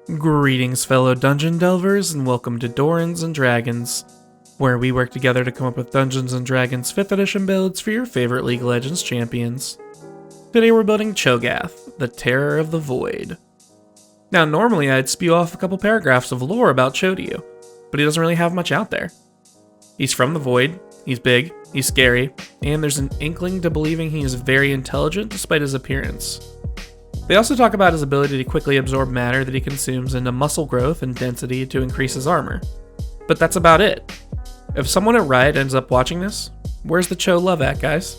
Greetings, fellow dungeon delvers, and welcome to Dorans and Dragons, where we work together to come up with Dungeons and Dragons 5th edition builds for your favorite League of Legends champions. Today we're building Cho'Gath, the Terror of the Void. Now normally I'd spew off a couple paragraphs of lore about Cho to you, but he doesn't really have much out there. He's from the Void, he's big, he's scary, and there's an inkling to believing he is very intelligent despite his appearance. They also talk about his ability to quickly absorb matter that he consumes into muscle growth and density to increase his armor. But that's about it. If someone at Riot ends up watching this, where's the Cho love at, guys?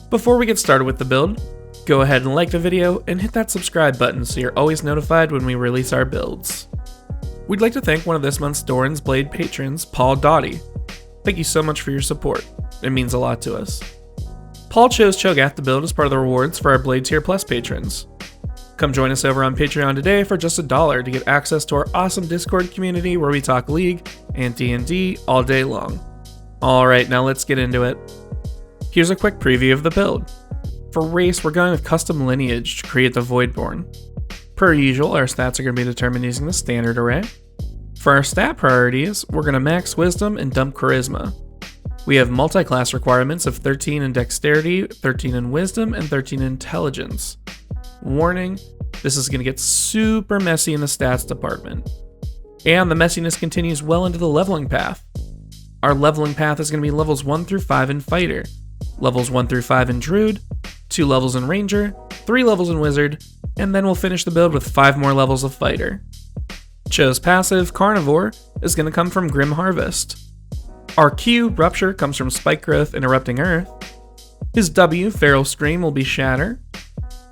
Before we get started with the build, go ahead and like the video and hit that subscribe button so you're always notified when we release our builds. We'd like to thank one of this month's Doran's Blade patrons, Paul Doughty. Thank you so much for your support. It means a lot to us. Paul chose Cho'Gath to build as part of the rewards for our Blade Tier Plus patrons. Come join us over on Patreon today for just $1 to get access to our awesome Discord community where we talk League and D&D all day long. Alright, now let's get into it. Here's a quick preview of the build. For race, we're going with custom lineage to create the Voidborn. Per usual, our stats are going to be determined using the standard array. For our stat priorities, we're going to max wisdom and dump charisma. We have multi-class requirements of 13 in dexterity, 13 in wisdom, and 13 in intelligence. Warning, this is going to get super messy in the stats department. And the messiness continues well into the leveling path. Our leveling path is going to be levels 1 through 5 in Fighter, levels 1 through 5 in Druid, 2 levels in Ranger, 3 levels in Wizard, and then we'll finish the build with 5 more levels of Fighter. Cho's passive, Carnivore, is going to come from Grim Harvest. Our Q, Rupture, comes from Spike Growth and Erupting Earth. His W, Feral Scream, will be Shatter.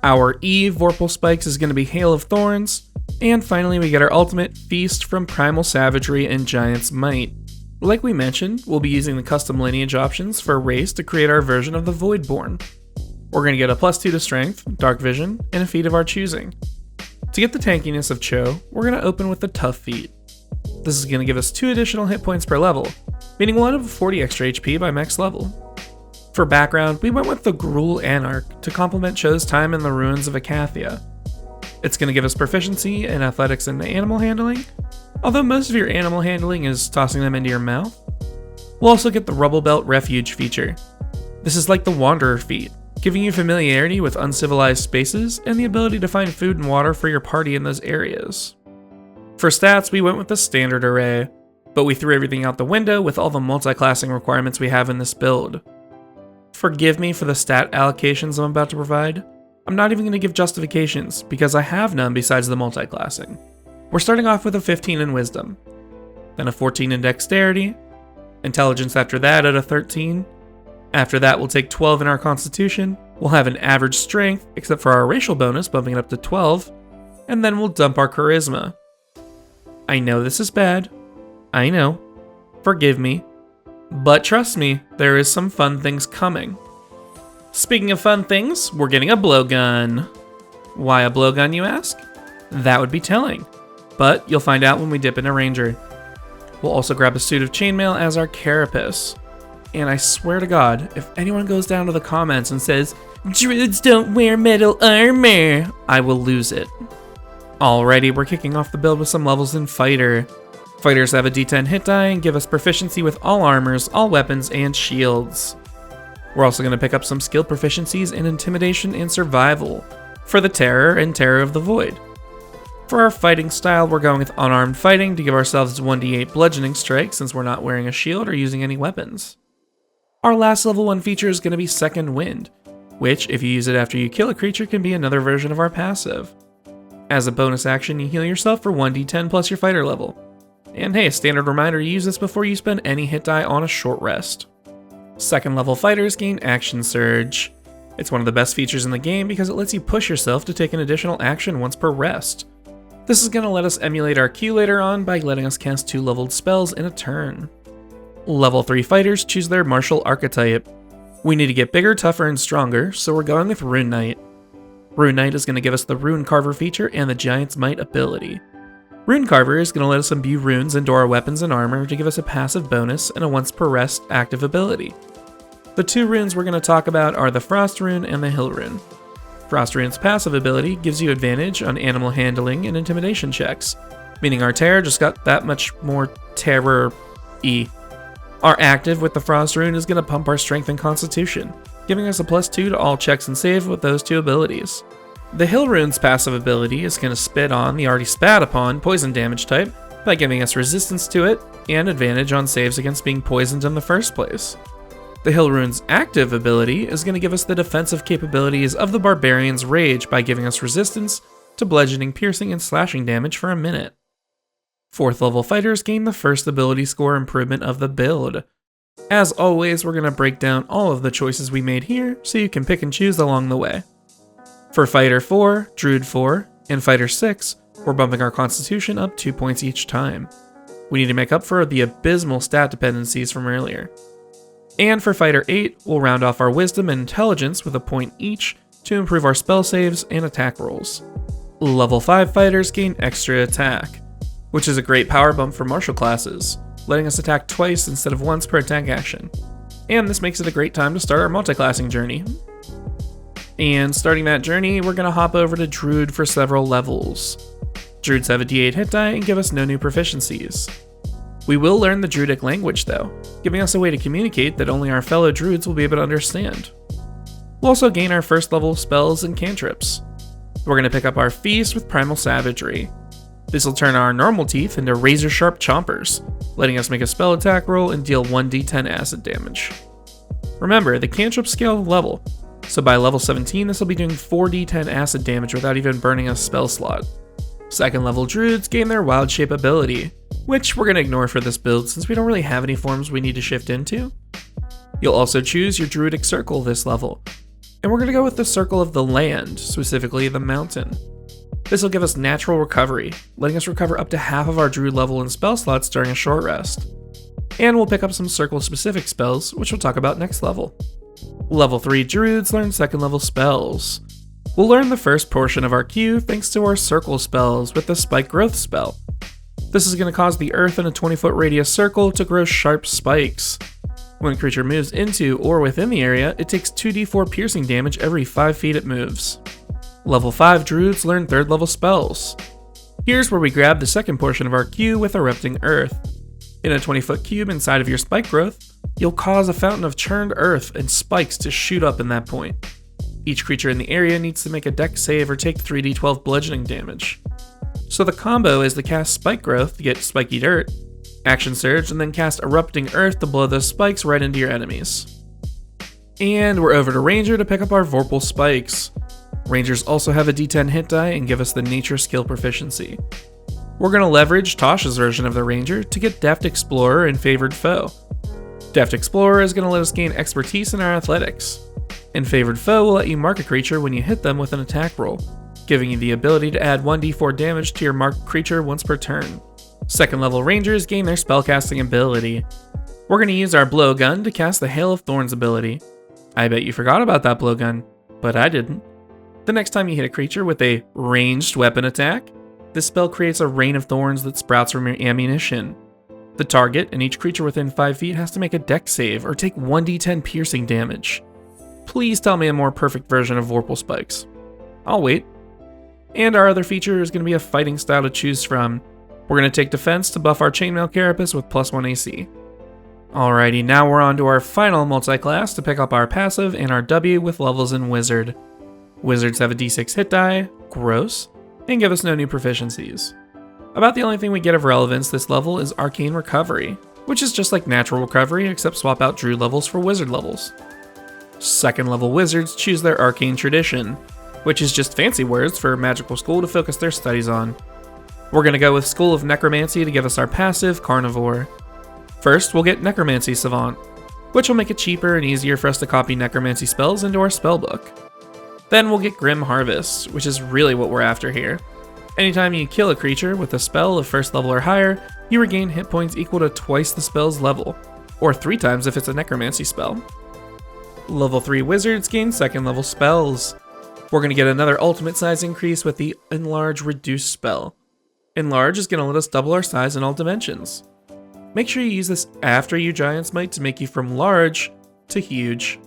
Our E, Vorpal Spikes, is going to be Hail of Thorns. And finally, we get our ultimate, Feast, from Primal Savagery and Giant's Might. Like we mentioned, we'll be using the custom lineage options for race to create our version of the Voidborn. We're going to get a +2 to Strength, Dark Vision, and a feat of our choosing. To get the tankiness of Cho, we're going to open with the Tough feat. This is going to give us 2 additional hit points per level, meaning we'll have 40 extra HP by max level. For background, we went with the Gruul Anarch to complement Cho's time in the ruins of Acathia. It's going to give us proficiency in athletics and animal handling, although most of your animal handling is tossing them into your mouth. We'll also get the Rubble Belt Refuge feature. This is like the Wanderer feat, giving you familiarity with uncivilized spaces and the ability to find food and water for your party in those areas. For stats, we went with the standard array, but we threw everything out the window with all the multi-classing requirements we have in this build. Forgive me for the stat allocations I'm about to provide. I'm not even going to give justifications, because I have none besides the multi-classing. We're starting off with a 15 in Wisdom, then a 14 in Dexterity, Intelligence after that at a 13. After that we'll take 12 in our Constitution, we'll have an average Strength, except for our racial bonus bumping it up to 12, and then we'll dump our Charisma. I know this is bad. I know. Forgive me. But trust me, there is some fun things coming. Speaking of fun things, we're getting a blowgun. Why a blowgun, you ask? That would be telling, but you'll find out when we dip into Ranger. We'll also grab a suit of chainmail as our carapace. And I swear to God, if anyone goes down to the comments and says, "Druids don't wear metal armor," I will lose it. Alrighty, we're kicking off the build with some levels in Fighter. Fighters have a D10 hit die and give us proficiency with all armors, all weapons, and shields. We're also going to pick up some skill proficiencies in Intimidation and Survival for the Terror and Terror of the Void. For our fighting style, we're going with Unarmed Fighting to give ourselves 1d8 bludgeoning strike since we're not wearing a shield or using any weapons. Our last level 1 feature is going to be Second Wind, which, if you use it after you kill a creature, can be another version of our passive. As a bonus action, you heal yourself for 1d10 plus your fighter level. And hey, a standard reminder to use this before you spend any hit die on a short rest. Second level fighters gain Action Surge. It's one of the best features in the game because it lets you push yourself to take an additional action once per rest. This is going to let us emulate our Q later on by letting us cast 2 leveled spells in a turn. Level 3 fighters choose their martial archetype. We need to get bigger, tougher, and stronger, so we're going with Rune Knight. Rune Knight is going to give us the Rune Carver feature and the Giant's Might ability. Rune Carver is going to let us imbue runes into our weapons and armor to give us a passive bonus and a once per rest active ability. The 2 runes we're going to talk about are the Frost Rune and the Hill Rune. Frost Rune's passive ability gives you advantage on animal handling and intimidation checks, meaning our terror just got that much more terror-y. Our active with the Frost Rune is going to pump our strength and constitution, giving us a +2 to all checks and save with those two abilities. The Hill Rune's passive ability is going to spit on the already spat upon poison damage type by giving us resistance to it and advantage on saves against being poisoned in the first place. The Hill Rune's active ability is going to give us the defensive capabilities of the Barbarian's Rage by giving us resistance to bludgeoning, piercing, and slashing damage for a minute. 4th level fighters gain the first ability score improvement of the build. As always, we're going to break down all of the choices we made here so you can pick and choose along the way. For Fighter 4, Druid 4, and Fighter 6, we're bumping our Constitution up 2 points each time. We need to make up for the abysmal stat dependencies from earlier. And for Fighter 8, we'll round off our Wisdom and Intelligence with a point each to improve our spell saves and attack rolls. Level 5 fighters gain extra attack, which is a great power bump for martial classes, letting us attack twice instead of once per attack action. And this makes it a great time to start our multiclassing journey. And starting that journey, we're going to hop over to Druid for several levels. Druids have a D8 hit die and give us no new proficiencies. We will learn the Druidic language though, giving us a way to communicate that only our fellow Druids will be able to understand. We'll also gain our first level spells and cantrips. We're going to pick up our Feast with Primal Savagery. This will turn our normal teeth into razor sharp chompers, letting us make a spell attack roll and deal 1d10 acid damage. Remember, the cantrips scale level, so by level 17 this will be doing 4d10 acid damage without even burning a spell slot. 2nd level Druids gain their Wild Shape ability, which we're going to ignore for this build since we don't really have any forms we need to shift into. You'll also choose your Druidic Circle this level, and we're going to go with the Circle of the Land, specifically the Mountain. This will give us natural recovery, letting us recover up to half of our Druid level in spell slots during a short rest. And we'll pick up some Circle-specific spells, which we'll talk about next level. Level 3 Druids learn 2nd level spells. We'll learn the first portion of our queue thanks to our Circle spells with the Spike Growth spell. This is going to cause the earth in a 20-foot radius circle to grow sharp spikes. When a creature moves into or within the area, it takes 2d4 piercing damage every 5 feet it moves. Level 5 Druids learn 3rd level spells. Here's where we grab the second portion of our queue with Erupting Earth. In a 20-foot cube inside of your Spike Growth, you'll cause a fountain of churned earth and spikes to shoot up in that point. Each creature in the area needs to make a dex save or take 3d12 bludgeoning damage. So the combo is to cast Spike Growth to get spiky dirt, Action Surge, and then cast Erupting Earth to blow those spikes right into your enemies. And we're over to Ranger to pick up our Vorpal Spikes. Rangers also have a D10 hit die and give us the Nature skill proficiency. We're going to leverage Tasha's version of the Ranger to get Deft Explorer and Favored Foe. Deft Explorer is going to let us gain expertise in our athletics, and Favored Foe will let you mark a creature when you hit them with an attack roll, giving you the ability to add 1d4 damage to your marked creature once per turn. 2nd level Rangers gain their spellcasting ability. We're going to use our Blowgun to cast the Hail of Thorns ability. I bet you forgot about that Blowgun, but I didn't. The next time you hit a creature with a ranged weapon attack, this spell creates a rain of thorns that sprouts from your ammunition. The target and each creature within 5 feet has to make a dex save or take 1d10 piercing damage. Please tell me a more perfect version of Vorpal Spikes. I'll wait. And our other feature is going to be a fighting style to choose from. We're going to take defense to buff our Chainmail Carapace with +1 AC. Alrighty, now we're on to our final multi-class to pick up our passive and our W with levels in Wizard. Wizards have a D6 hit die, gross, and give us no new proficiencies. About the only thing we get of relevance this level is Arcane Recovery, which is just like Natural Recovery except swap out Druid levels for Wizard levels. 2nd level Wizards choose their Arcane Tradition, which is just fancy words for magical school to focus their studies on. We're going to go with School of Necromancy to give us our passive, Carnivore. First, we'll get Necromancy Savant, which will make it cheaper and easier for us to copy necromancy spells into our spellbook. Then we'll get Grim Harvest, which is really what we're after here. Anytime you kill a creature with a spell of 1st level or higher, you regain hit points equal to twice the spell's level, or 3 times if it's a necromancy spell. Level 3 Wizards gain 2nd level spells. We're going to get another ultimate size increase with the Enlarge Reduce spell. Enlarge is going to let us double our size in all dimensions. Make sure you use this after you Giant Smite to make you from large to huge.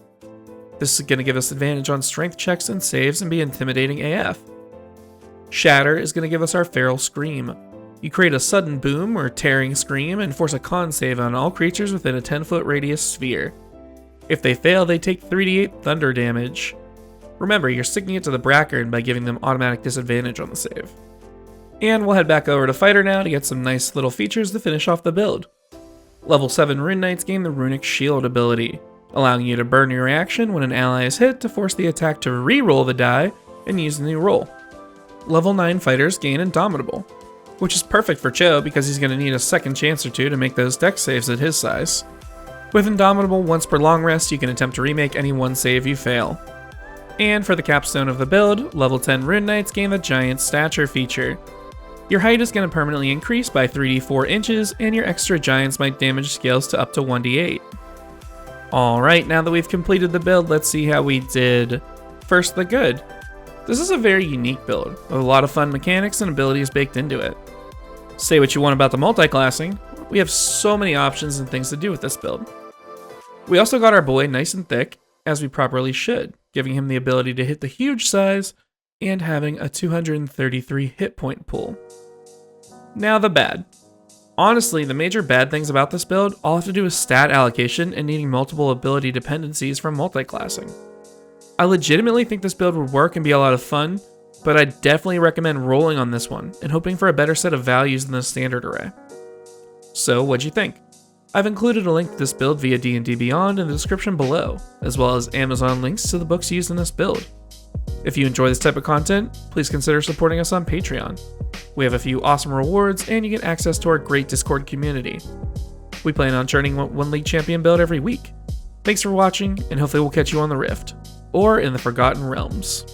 This is going to give us advantage on strength checks and saves and be intimidating AF. Shatter is going to give us our Feral Scream. You create a sudden boom or tearing scream and force a con save on all creatures within a 10-foot radius sphere. If they fail, they take 3d8 thunder damage. Remember, you're sticking it to the Brackern by giving them automatic disadvantage on the save. And we'll head back over to Fighter now to get some nice little features to finish off the build. Level 7 Rune Knights gain the Runic Shield ability, allowing you to burn your reaction when an ally is hit to force the attack to re-roll the die and use the new roll. Level 9 Fighters gain Indomitable, which is perfect for Cho because he's going to need a second chance or two to make those dex saves at his size. With Indomitable, once per long rest, you can attempt to remake any one save you fail. And for the capstone of the build, level 10 Rune Knights gain the Giant Stature feature. Your height is going to permanently increase by 3d4 inches, and your extra Giant's Might damage scales to up to 1d8. Alright, now that we've completed the build, let's see how we did. First, the good. This is a very unique build, with a lot of fun mechanics and abilities baked into it. Say what you want about the multi-classing, we have so many options and things to do with this build. We also got our boy nice and thick, as we properly should, giving him the ability to hit the huge size and having a 233 hit point pool. Now the bad. Honestly, the major bad things about this build all have to do with stat allocation and needing multiple ability dependencies from multi-classing. I legitimately think this build would work and be a lot of fun, but I definitely recommend rolling on this one and hoping for a better set of values than the standard array. So what'd you think? I've included a link to this build via D&D Beyond in the description below, as well as Amazon links to the books used in this build. If you enjoy this type of content, please consider supporting us on Patreon. We have a few awesome rewards, and you get access to our great Discord community. We plan on churning one League Champion build every week. Thanks for watching, and hopefully we'll catch you on the Rift, or in the Forgotten Realms.